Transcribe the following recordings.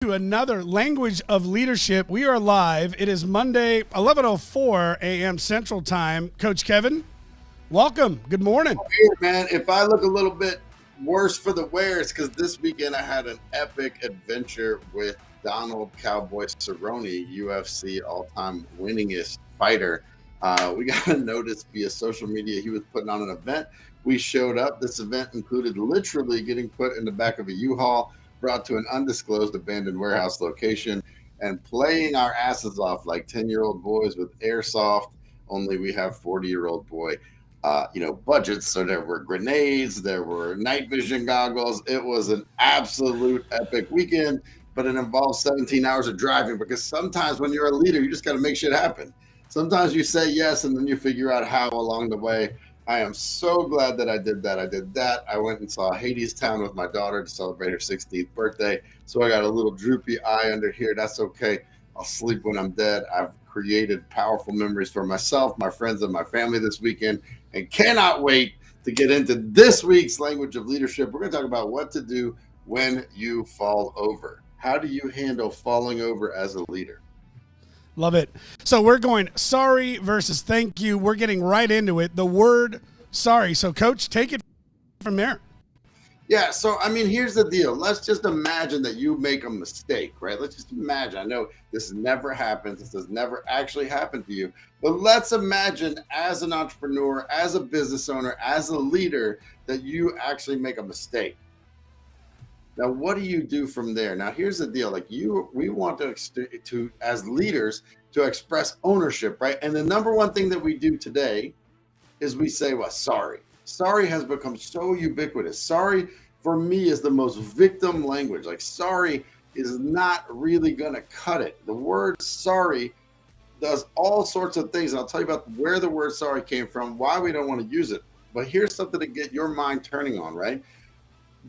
to another Language of Leadership. We are live. It is Monday, 11:04 a.m. Central Time. Coach Kevin, welcome. Good morning. Hey, man, if I look a little bit worse for the wear, it's because this weekend I had an epic adventure with Donald Cowboy Cerrone, UFC all-time winningest fighter. We got a notice via social media he was putting on an event. We showed up. This event included literally getting put in the back of a U-Haul, brought to an undisclosed abandoned warehouse location, and playing our asses off like 10-year-old boys with airsoft, only we have 40-year-old boy budgets. So there were grenades, there were night vision goggles. It was an absolute epic weekend, but it involves 17 hours of driving, because sometimes when you're a leader, you just got to make shit happen. Sometimes you say yes, and then you figure out how along the way. I am so glad that I did that. I went and saw Hadestown with my daughter to celebrate her 16th birthday. So I got a little droopy eye under here. That's okay. I'll sleep when I'm dead. I've created powerful memories for myself, my friends, and my family this weekend, and cannot wait to get into this week's Language of Leadership. We're going to talk about what to do when you fall over. How do you handle falling over as a leader? Love it. So we're going sorry versus thank you. We're getting right into it. The word sorry. So, Coach, take it from there. Yeah, so, here's the deal. Let's just imagine that you make a mistake, right? Let's just imagine. I know this never happens. This has never actually happened to you. But let's imagine, as an entrepreneur, as a business owner, as a leader, that you actually make a mistake. Now, what do you do from there? Now, here's the deal. We want to, as leaders, to express ownership, right? And the number one thing that we do today is we say, well, sorry. Sorry has become so ubiquitous. Sorry, for me, is the most victim language. Like, sorry is not really going to cut it. The word sorry does all sorts of things. And I'll tell you about where the word sorry came from, why we don't want to use it. But here's something to get your mind turning on, right?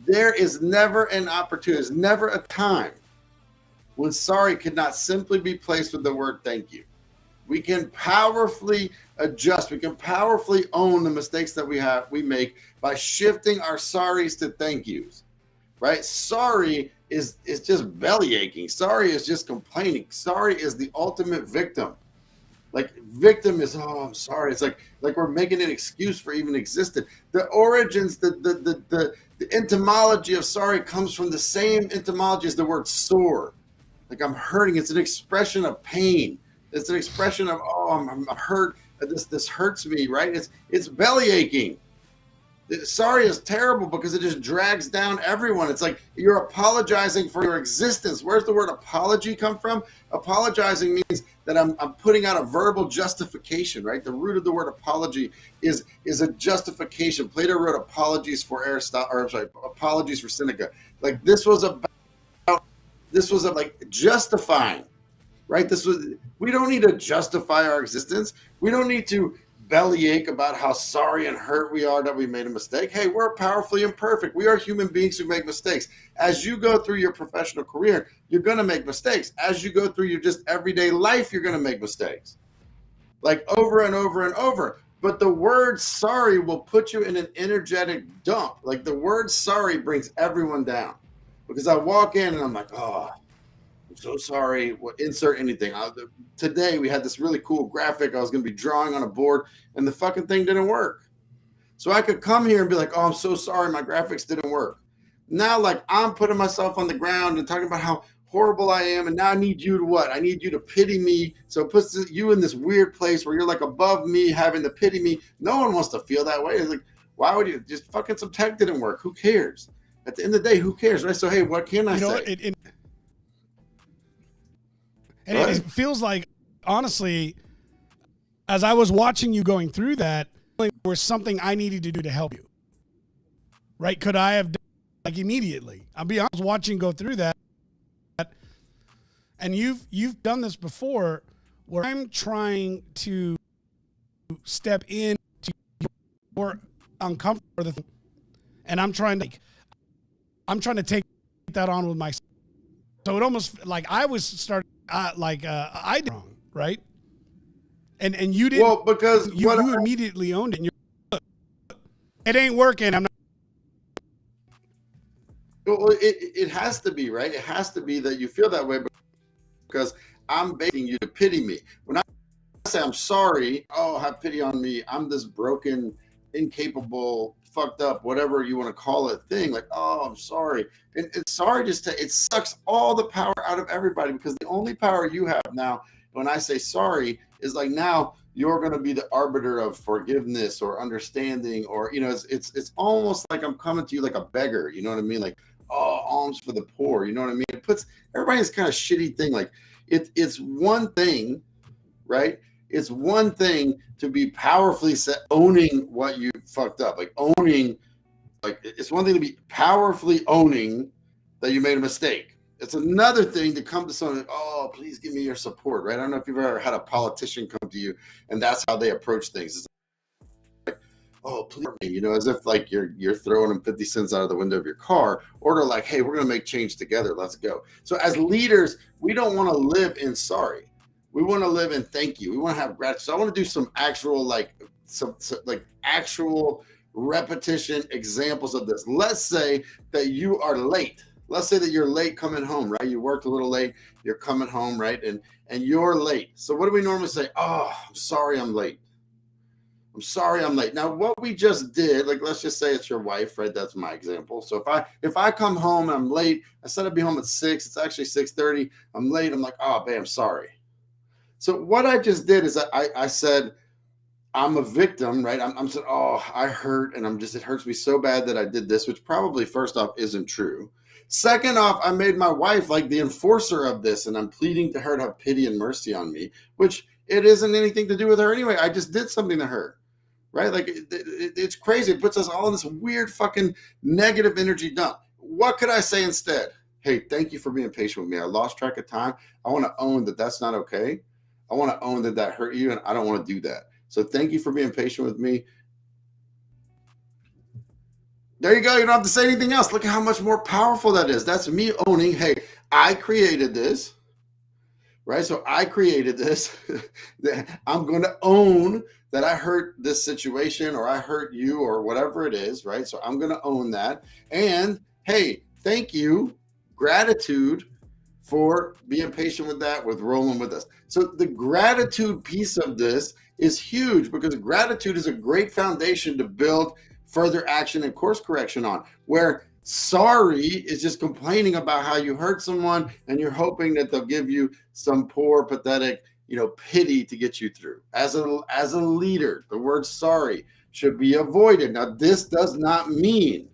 There is never an opportunity, there's never a time when sorry could not simply be placed with the word thank you. We can powerfully adjust. We can powerfully own the mistakes that we make by shifting our sorries to thank yous, right? Sorry is just belly aching. Sorry is just complaining. Sorry is the ultimate victim. Like, victim is, oh, I'm sorry. It's like we're making an excuse for even existing. The origins, the etymology of sorry comes from the same etymology as the word sore. Like, I'm hurting. It's an expression of pain. It's an expression of, oh, I'm hurt. This hurts me, right? It's belly aching. Sorry is terrible because it just drags down everyone. It's like you're apologizing for your existence. Where's the word apology come from? Apologizing means that I'm putting out a verbal justification, right? The root of the word apology is a justification. Plato wrote apologies for apologies for Seneca. Like, this was like justifying, right? We don't need to justify our existence. We don't need to bellyache about how sorry and hurt we are that we made a mistake. Hey, we're powerfully imperfect. We are human beings who make mistakes. As you go through your professional career, you're going to make mistakes. As you go through your just everyday life, you're going to make mistakes. Like, over and over and over. But the word sorry will put you in an energetic dump. Like, the word sorry brings everyone down. Because I walk in and I'm like, oh, I'm so sorry. Insert anything. Today we had this really cool graphic I was going to be drawing on a board, and the fucking thing didn't work. So I could come here and be like, oh, I'm so sorry, my graphics didn't work. Now, like, I'm putting myself on the ground and talking about how horrible I am, and now I need you to what? I need you to pity me. So it puts you in this weird place where you're like above me, having to pity me. No one wants to feel that way. It's like, why would you? Just fucking some tech didn't work. Who cares? At the end of the day, who cares, right? So, hey, what can I say? It feels like, honestly, as I was watching you going through that, there was something I needed to do to help you. Right? Could I have done, like, immediately? I'll be honest, watching you go through that. And you've done this before, where I'm trying to step into your uncomfortable, and I'm trying to take that on with myself. So it almost like I was starting I did wrong, right? And you didn't. Well, because you immediately owned it. And it ain't working. I'm not. Well, it has to be, right? It has to be that you feel that way because I'm begging you to pity me. When I say I'm sorry, oh, have pity on me. I'm this broken, incapable, fucked up, whatever you want to call it thing. Like, oh, I'm sorry. And sorry it sucks all the power out of everybody, because the only power you have now when I say sorry is like, now you're going to be the arbiter of forgiveness or understanding, or, you know, it's almost like I'm coming to you like a beggar. You know what I mean? Like, oh, alms for the poor. You know what I mean? It puts everybody in this kind of shitty thing. Like, it's one thing, right? It's one thing to be powerfully owning what you fucked up, like owning, like it's one thing to be powerfully owning that you made a mistake. It's another thing to come to someone, like, oh, please give me your support, right? I don't know if you've ever had a politician come to you and that's how they approach things. It's like, oh, please, you know, as if like you're throwing them 50 cents out of the window of your car, or they're like, hey, we're going to make change together. Let's go. So as leaders, we don't want to live in sorry. We want to live in thank you. We want to have gratitude. So I want to do some actual, like, some actual repetition examples of this. Let's say that you are late. Let's say that you're late coming home, right? You worked a little late. You're coming home, right? And you're late. So what do we normally say? Oh, I'm sorry I'm late. I'm sorry I'm late. Now, what we just did, like, let's just say it's your wife, right? That's my example. So if I come home and I'm late, I said I'd be home at 6. It's actually 6:30. I'm late. I'm like, oh, babe, I'm sorry. So what I just did is I said, I'm a victim, right? I'm saying, oh, I hurt, and it hurts me so bad that I did this, which probably first off isn't true. Second off, I made my wife like the enforcer of this, and I'm pleading to her to have pity and mercy on me, which it isn't anything to do with her anyway. I just did something to her, right? Like it's crazy. It puts us all in this weird fucking negative energy dump. What could I say instead? Hey, thank you for being patient with me. I lost track of time. I want to own that that's not okay. I want to own that hurt you, and I don't want to do that. So thank you for being patient with me. There you go. You don't have to say anything else. Look at how much more powerful that is. That's me owning, hey, I created this, right? So I created this. I'm going to own that I hurt this situation, or I hurt you, or whatever it is, right? So I'm going to own that. And hey, thank you, gratitude, for being patient with that, with rolling with us. So the gratitude piece of this is huge, because gratitude is a great foundation to build further action and course correction on, where sorry is just complaining about how you hurt someone and you're hoping that they'll give you some poor, pathetic, you know, pity to get you through. As a leader, the word sorry should be avoided. Now, this does not mean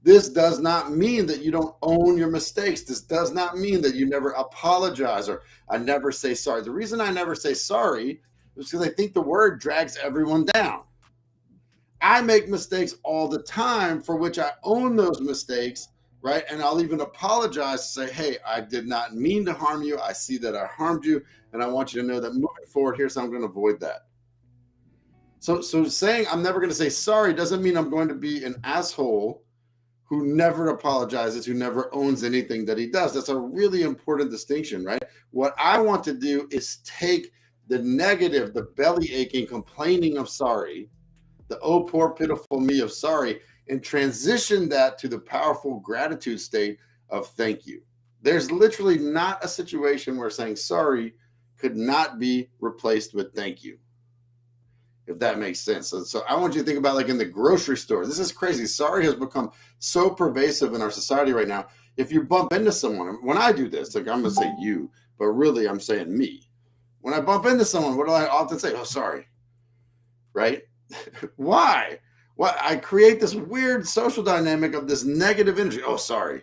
that you don't own your mistakes. This does not mean that you never apologize, or I never say sorry. The reason I never say sorry is because I think the word drags everyone down. I make mistakes all the time, for which I own those mistakes, right? And I'll even apologize to say, hey, I did not mean to harm you. I see that I harmed you, and I want you to know that moving forward, here's how I'm going to avoid that. So saying I'm never going to say sorry doesn't mean I'm going to be an asshole who never apologizes, who never owns anything that he does. That's a really important distinction, right? What I want to do is take the negative, the belly aching, complaining of sorry, the oh, poor, pitiful me of sorry, and transition that to the powerful gratitude state of thank you. There's literally not a situation where saying sorry could not be replaced with thank you, if that makes sense. So I want you to think about, like, in the grocery store. This is crazy. Sorry has become so pervasive in our society right now. If you bump into someone, when I do this, like, I'm going to say you, but really I'm saying me. When I bump into someone, what do I often say? Oh, sorry. Right? Why? Well, I create this weird social dynamic of this negative energy. Oh, sorry.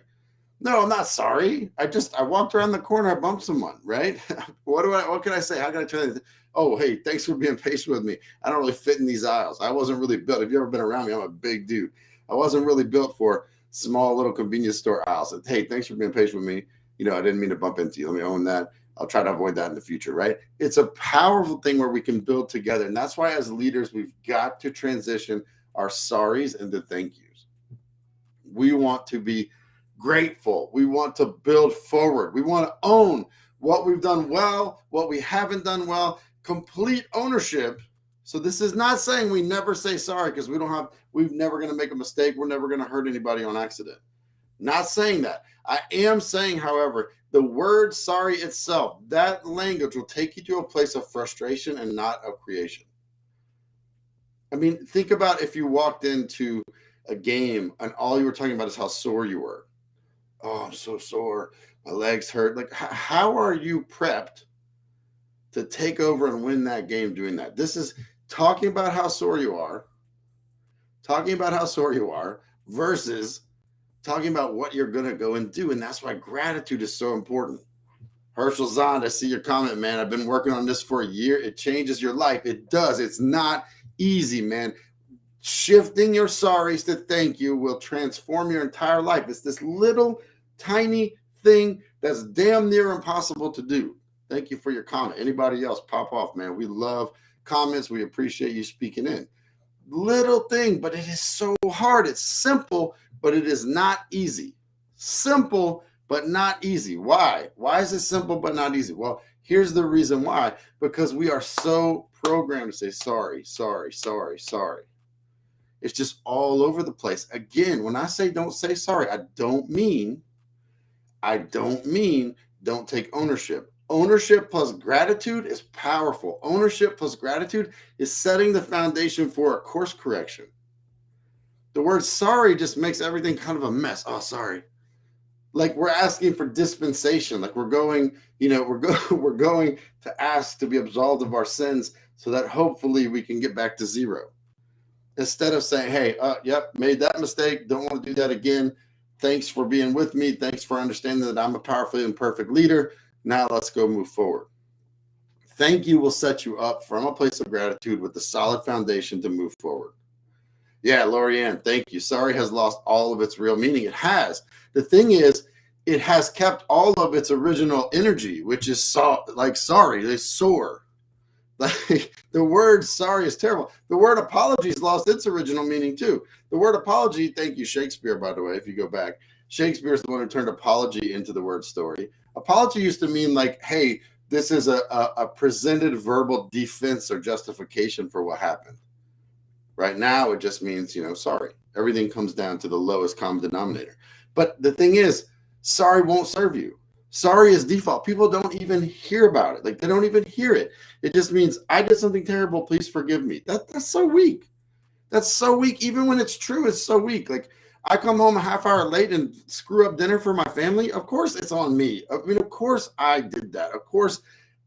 No, I'm not sorry. I walked around the corner, I bumped someone, right? What can I say? How can I turn it? Oh, hey, thanks for being patient with me. I don't really fit in these aisles. I wasn't really built. If you've ever been around me, I'm a big dude. I wasn't really built for small little convenience store aisles. Hey, thanks for being patient with me. You know, I didn't mean to bump into you. Let me own that. I'll try to avoid that in the future, right? It's a powerful thing where we can build together. And that's why as leaders, we've got to transition our sorries into thank yous. We want to be grateful. We want to build forward. We want to own what we've done well, what we haven't done well, complete ownership. So this is not saying we never say sorry, because we're never going to make a mistake. We're never going to hurt anybody on accident. Not saying that. I am saying, however, the word sorry itself, that language will take you to a place of frustration and not of creation. I mean, think about if you walked into a game and all you were talking about is how sore you were. Oh, I'm so sore. My legs hurt. Like, how are you prepped to take over and win that game doing that? This is talking about how sore you are, versus talking about what you're going to go and do. And that's why gratitude is so important. Herschel Zond, I see your comment, man. I've been working on this for a year. It changes your life. It does. It's not easy, man. Shifting your sorries to thank you will transform your entire life. It's this little tiny thing that's damn near impossible to do. Thank you for your comment. Anybody else, pop off, man. We love comments. We appreciate you speaking in. Little thing, but it is so hard. It's simple, but it is not easy. Simple, but not easy. Why? Why is it simple but not easy? Well, here's the reason why. Because we are so programmed to say sorry, sorry, sorry, sorry. It's just all over the place. Again, when I say don't say sorry, I don't mean don't take ownership. Ownership plus gratitude is powerful. Ownership plus gratitude is setting the foundation for a course correction. The word sorry just makes everything kind of a mess. Oh, sorry. Like we're asking for dispensation. Like we're going, we're going to ask to be absolved of our sins so that hopefully we can get back to zero. Instead of saying, hey, yep, made that mistake. Don't want to do that again. Thanks for being with me. Thanks for understanding that I'm a powerfully imperfect leader. Now let's go move forward. Thank you will set you up from a place of gratitude with a solid foundation to move forward. Yeah, Lorianne, thank you. Sorry has lost all of its real meaning. It has. The thing is, it has kept all of its original energy, which is sorry, they soar. Like the word sorry is terrible. The word apology has lost its original meaning too. The word apology, thank you, Shakespeare, by the way, if you go back. Shakespeare is the one who turned apology into the word story. Apology used to mean like, hey, this is a presented verbal defense or justification for what happened. Right now, it just means, sorry. Everything comes down to the lowest common denominator. But the thing is, sorry won't serve you. Sorry is default. People don't even hear about it. Like they don't even hear it. It just means I did something terrible. Please forgive me. That's so weak. That's so weak. Even when it's true, it's so weak. Like I come home a half hour late and screw up dinner for my family. Of course it's on me. I mean, of course I did that. Of course,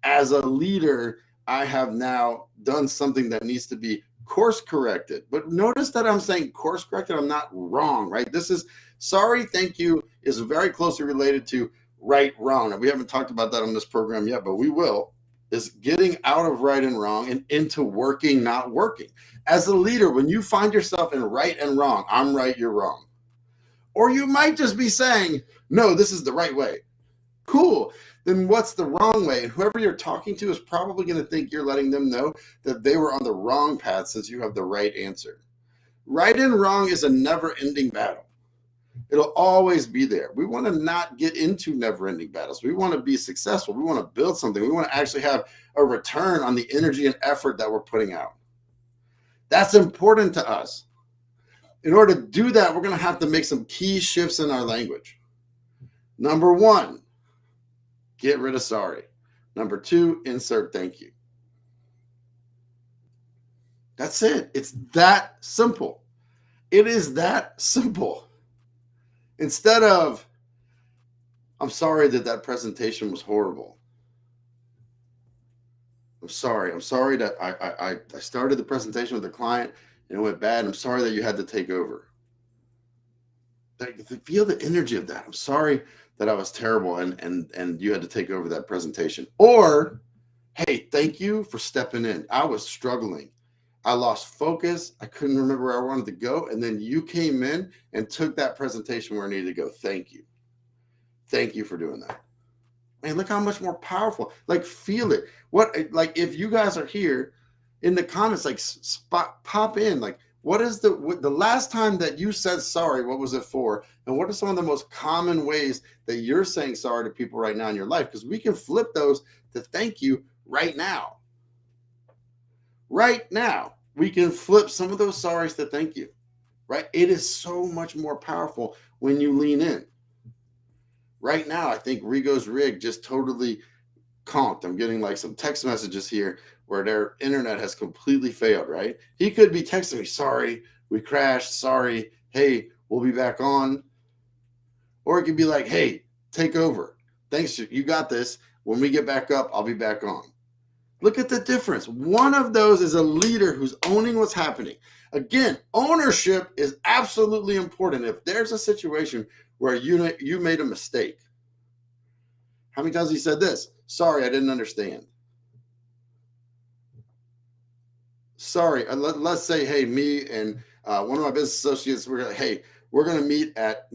as a leader, I have now done something that needs to be course corrected. But notice that I'm saying course corrected. I'm not wrong, right? This is sorry, thank you is very closely related to right, wrong. And we haven't talked about that on this program yet, but we will. Is getting out of right and wrong and into working, not working. As a leader, when you find yourself in right and wrong, I'm right, you're wrong. Or you might just be saying, no, this is the right way. Cool. Then what's the wrong way? And whoever you're talking to is probably going to think you're letting them know that they were on the wrong path since you have the right answer. Right and wrong is a never-ending battle. It'll always be there. We want to not get into never-ending battles. We want to be successful. We want to build something. We want to actually have a return on the energy and effort that we're putting out. That's important to us. In order to do that, we're going to have to make some key shifts in our language. Number one, get rid of sorry. Number two, insert thank you. That's it. It's that simple. It is that simple. Instead of, I'm sorry that presentation was horrible. I'm sorry that I started the presentation with the client and it went bad. I'm sorry that you had to take over. Feel the energy of that. I'm sorry that I was terrible and you had to take over that presentation. Or, hey, thank you for stepping in. I was struggling. I lost focus. I couldn't remember where I wanted to go. And then you came in and took that presentation where I needed to go. Thank you. Thank you for doing that. Man, look how much more powerful. Like, feel it. Like, if you guys are here in the comments, like, pop in. Like, what is the last time that you said sorry? What was it for? And what are some of the most common ways that you're saying sorry to people right now in your life? Because we can flip those to thank you right now. Right now, we can flip some of those sorries to thank you, right? It is so much more powerful when you lean in. Right now, I think Rigo's rig just totally conked. I'm getting like some text messages here where their internet has completely failed, right? He could be texting me, sorry, we crashed, sorry, hey, we'll be back on. Or it could be like, hey, take over. Thanks, you got this. When we get back up, I'll be back on. Look at the difference. One of those is a leader who's owning what's happening. Again, ownership is absolutely important. If there's a situation where you made a mistake, how many times he said this? Sorry, I didn't understand. Sorry, let's say, hey, me and one of my business associates, we're going to meet at,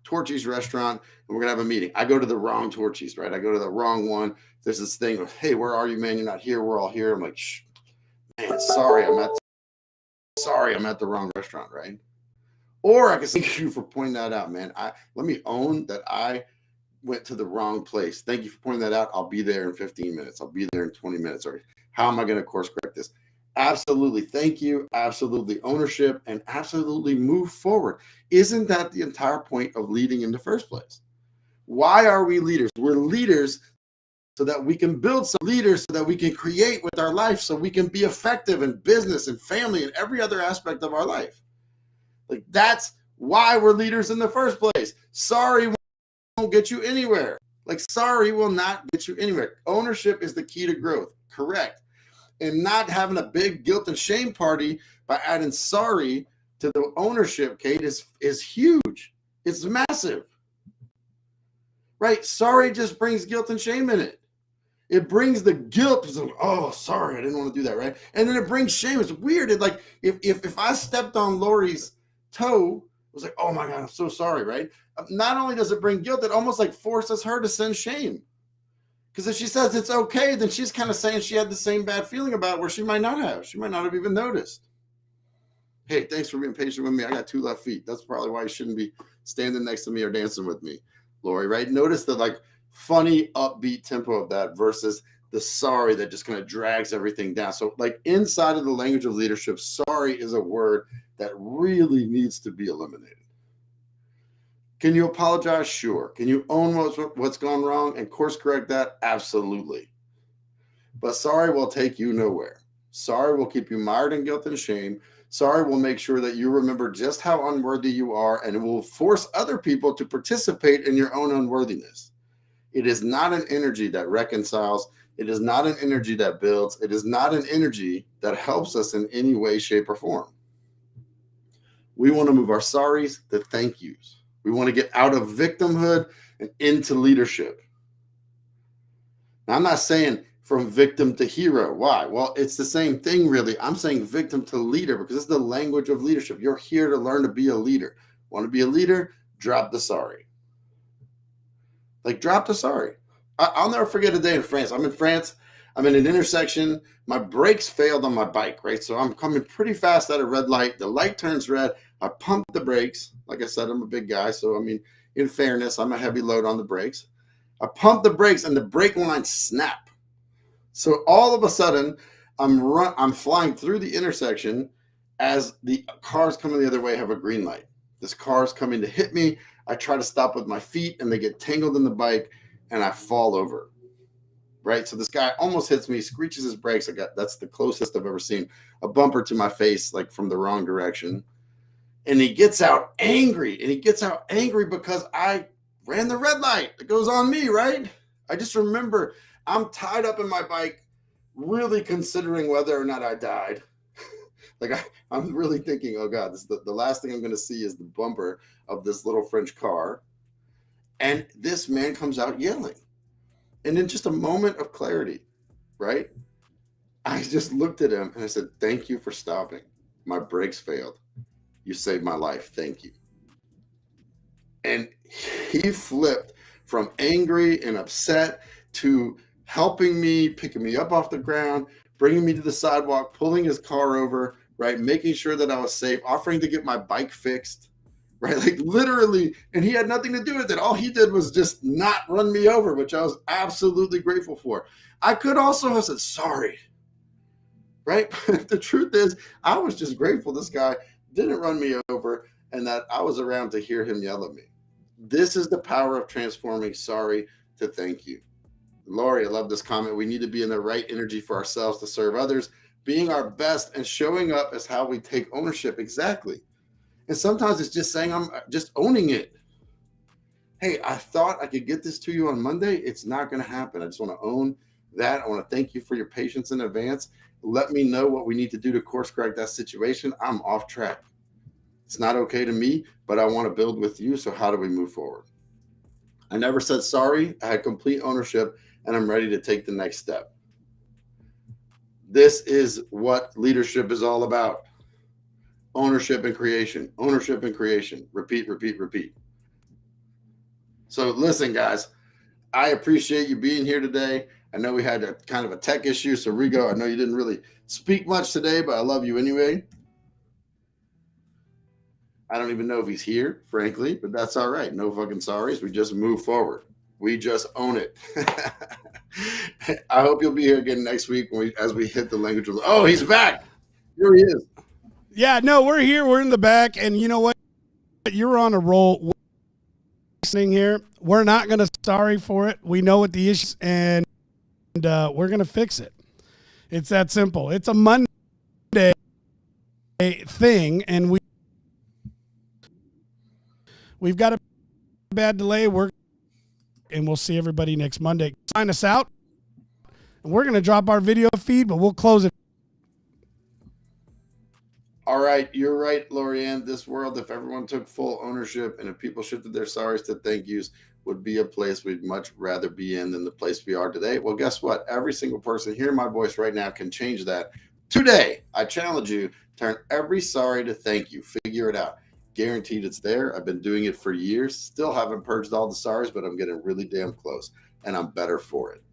Torchy's restaurant, and we're going to have a meeting. I go to the wrong Torchy's, right? I go to the wrong one. There's this thing of, hey, where are you, man? You're not here. We're all here. I'm like, shh, man, sorry, I'm at the wrong restaurant, right? Or I can say, thank you for pointing that out, man. Let me own that I went to the wrong place. Thank you for pointing that out. I'll be there in 15 minutes. I'll be there in 20 minutes. Or how am I going to course correct this? Absolutely. Thank you. Absolutely ownership, and absolutely move forward. Isn't that the entire point of leading in the first place? Why are we leaders? We're leaders so that we can build some leaders, so that we can create with our life, so we can be effective in business and family and every other aspect of our life. Like, that's why we're leaders in the first place. Sorry won't get you anywhere. Like, sorry will not get you anywhere. Ownership is the key to growth. Correct. And not having a big guilt and shame party by adding sorry to the ownership, Kate, is huge. It's massive. Right? Sorry just brings guilt and shame in it. It brings the guilt. It's like, oh, sorry, I didn't want to do that, right? And then it brings shame. It's weird. It's like if I stepped on Lori's toe, it was like, oh my God, I'm so sorry, right? Not only does it bring guilt, it almost like forces her to send shame. Because if she says it's okay, then she's kind of saying she had the same bad feeling about it, where she might not have. She might not have even noticed. Hey, thanks for being patient with me. I got 2 left feet. That's probably why you shouldn't be standing next to me or dancing with me, Lori, right? Notice the like funny upbeat tempo of that versus the sorry that just kind of drags everything down. So like inside of the language of leadership, sorry is a word that really needs to be eliminated. Can you apologize? Sure. Can you own what's gone wrong and course correct that? Absolutely. But sorry will take you nowhere. Sorry will keep you mired in guilt and shame. Sorry will make sure that you remember just how unworthy you are, and it will force other people to participate in your own unworthiness. It is not an energy that reconciles. It is not an energy that builds. It is not an energy that helps us in any way, shape, or form. We want to move our sorries to thank yous. We want to get out of victimhood and into leadership. Now, I'm not saying from victim to hero. Why? Well, it's the same thing, really. I'm saying victim to leader because it's the language of leadership. You're here to learn to be a leader. Want to be a leader? Drop the sorry. Like, drop the sorry. I'll never forget a day in France. I'm in France. I'm in an intersection. My brakes failed on my bike, right? So I'm coming pretty fast at a red light. The light turns red. I pump the brakes. Like I said, I'm a big guy. So, I mean, in fairness, I'm a heavy load on the brakes. I pump the brakes and the brake lines snap. So all of a sudden, I'm flying through the intersection as the cars coming the other way have a green light. This car's coming to hit me. I try to stop with my feet and they get tangled in the bike and I fall over. Right? So this guy almost hits me, screeches his brakes. That's the closest I've ever seen a bumper to my face, like from the wrong direction. And he gets out angry. And he gets out angry because I ran the red light. It goes on me, right? I just remember I'm tied up in my bike, really considering whether or not I died. I'm really thinking, oh God, this is the last thing I'm going to see is the bumper of this little French car. And this man comes out yelling. And in just a moment of clarity, right? I just looked at him and I said, thank you for stopping. My brakes failed. You saved my life. Thank you. And he flipped from angry and upset to helping me, picking me up off the ground, bringing me to the sidewalk, pulling his car over, right? Making sure that I was safe, offering to get my bike fixed, right? Like literally, and he had nothing to do with it. All he did was just not run me over, which I was absolutely grateful for. I could also have said, sorry, right? But the truth is, I was just grateful this guy didn't run me over, and that I was around to hear him yell at me. This is the power of transforming sorry to thank you. Lori, I love this comment. We need to be in the right energy for ourselves to serve others. Being our best and showing up is how we take ownership. Exactly. And sometimes it's just saying, I'm just owning it. Hey, I thought I could get this to you on Monday. It's not going to happen. I just want to own that. I want to thank you for your patience in advance. Let me know what we need to do to course correct that situation. I'm off track. It's not okay to me, but I want to build with you. So how do we move forward? I never said sorry. I had complete ownership, and I'm ready to take the next step. This is what leadership is all about. Ownership and creation. Ownership and creation. Repeat, repeat, repeat. So listen, guys, I appreciate you being here today. I know we had a kind of a tech issue. So Rigo, I know you didn't really speak much today, but I love you anyway. I don't even know if he's here, frankly, but that's all right. No fucking sorries. We just move forward. We just own it. I hope you'll be here again next week as we hit the language. Oh, he's back. Here he is. Yeah, no, we're here. We're in the back. And you know what? You're on a roll. Listening here. We're not going to sorry for it. We know what the issue is, and we're going to fix it. It's that simple. It's a Monday thing, and we've got a bad delay. And we'll see everybody next Monday. Sign us out. And we're going to drop our video feed, but we'll close it. All right. You're right, Lorianne. This world, if everyone took full ownership and if people shifted their sorries to thank yous, would be a place we'd much rather be in than the place we are today. Well, guess what? Every single person hearing my voice right now can change that. Today, I challenge you, turn every sorry to thank you. Figure it out. Guaranteed it's there. I've been doing it for years. Still haven't purged all the sorries, but I'm getting really damn close, and I'm better for it.